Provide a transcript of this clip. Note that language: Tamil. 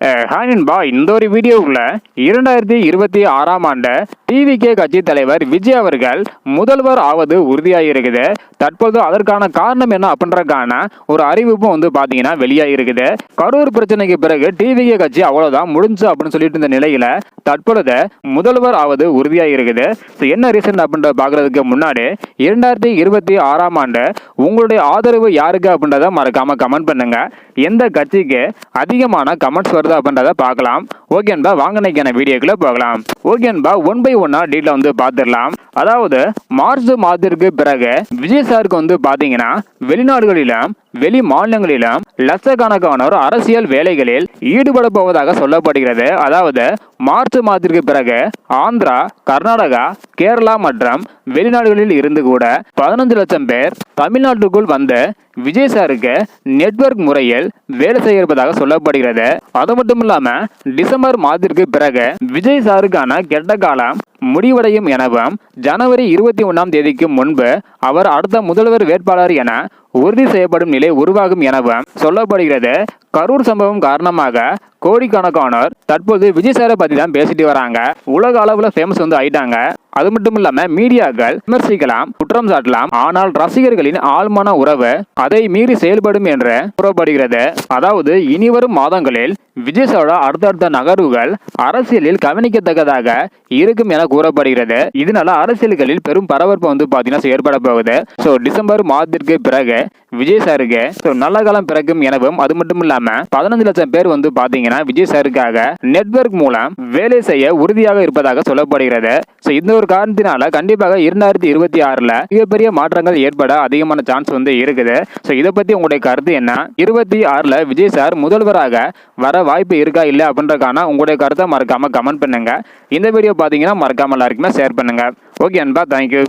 ஹாய் நண்பா, இந்த ஒரு வீடியோவுக்குள்ள 2026ஆம் ஆண்டு டிவிகே கட்சி தலைவர் விஜய் அவர்கள் முதல்வர் ஆவது உறுதியாகிருக்குது. தற்போது அதற்கான காரணம் என்ன அப்படின்றதுக்கான ஒரு அறிவிப்பும் பாத்தீங்கன்னா வெளியாகிருக்குது. கரூர் பிரச்சனைக்கு பிறகு டிவிகே கட்சி அவ்வளவுதான் முடிஞ்சு அப்படின்னு சொல்லிட்டு இருந்த நிலையில தற்பொழுது முதல்வர் ஆவது உறுதியாகிருக்குது. என்ன ரீசன் அப்படின்றத பாக்குறதுக்கு முன்னாடி 2026ஆம் ஆண்டு உங்களுடைய ஆதரவு யாருக்கு அப்படின்றத மறக்காம கமெண்ட் பண்ணுங்க. எந்த கட்சிக்கு அதிகமான கமெண்ட்ஸ் வருது அப்படின்றத பார்க்கலாம். ஓகேன்பா, வாங்க இன்னைக்கான வீடியோக்குள்ள போகலாம். ஓகேன்பா, 1 by 1 டீட்ல பார்த்துடலாம். அதாவது மார்ச் மாதத்திற்கு பிறகு விஜய் சாருக்கு பாத்தீங்கன்னா வெளிநாடுகளிலும் வெளி மாநிலங்களிலும் லட்சக்கணக்கானோர் அரசியல் வேலைகளில் ஈடுபட போவதாக சொல்லப்படுகிறது. அதாவது மார்ச் மாதத்திற்கு பிறகு ஆந்திரா, கர்நாடகா, கேரளா மற்றும் வெளிநாடுகளில் இருந்து கூட 15 லட்சம் பேர் தமிழ்நாட்டுக்குள் வந்து விஜய் சாருக்கு நெட்வொர்க் முறையில் வேலை செய்ய இருப்பதாக சொல்லப்படுகிறது. அது மட்டும் இல்லாம டிசம்பர் மாதத்திற்கு பிறகு விஜய் சாருக்கான கெட்ட காலம் முடிவடையும் எனவும் ஜனவரி 21ஆம் தேதிக்கு முன்பு அவர் அடுத்த முதல்வர் வேட்பாளர் என உறுதி செய்யப்படும் நிலை உருவாகும் எனவும் சொல்லப்படுகிறது. கரூர் சம்பவம் காரணமாக கோடிக்கணக்கானோர் தற்போது விஜய் சாரை பத்தி தான் பேசிட்டு வராங்க. உலக அளவுல ஃபேமஸ் ஆயிட்டாங்க. அது மட்டும் இல்லாம மீடியாக்கள் விமர்சிக்கலாம், குற்றம் சாட்டலாம், ஆனால் ரசிகர்களின் ஆழ்மான உறவு அதை மீறி செயல்படும் என்று கூறப்படுகிறது. அதாவது இனிவரும் மாதங்களில் விஜய் சாரோட அடுத்தடுத்த நகர்வுகள் அரசியலில் கவனிக்கத்தக்கதாக இருக்கும் என கூறப்படுகிறது. இதனால அரசியல்களில் பெரும் பரபரப்பு பாத்தீங்கன்னா ஏற்பட போகுது. ஸோ டிசம்பர் மாதத்திற்கு பிறகு விஜய் சாருக்கு நல்ல காலம் பிறக்கும் எனவும், அது மட்டும் இல்லாம 15 லட்சம் பேர் பாத்தீங்கன்னா விஜய் சாருக்காக நெட்வொர்க் மூலம் வேலை செய்ய உறுதியாக இருப்பதாக சொல்லப்படுகிறது. ஸோ இந்த ஒரு காரணத்தினால கண்டிப்பாக 2026ல மிகப்பெரிய மாற்றங்கள் ஏற்பட அதிகமான சான்ஸ் இருக்குது. ஸோ இதை பத்தி உங்களுடைய கருத்து என்ன? 26ல விஜய் சார் முதல்வராக வர வாய்ப்பு இருக்கா இல்ல அப்படின்றக்கான உங்களுடைய கருத்தை மறக்காம கமெண்ட் பண்ணுங்க. இந்த வீடியோ பாத்தீங்கன்னா மறக்காம எல்லாருக்குமே ஷேர் பண்ணுங்க. ஓகே அன்பா, தேங்க்யூ.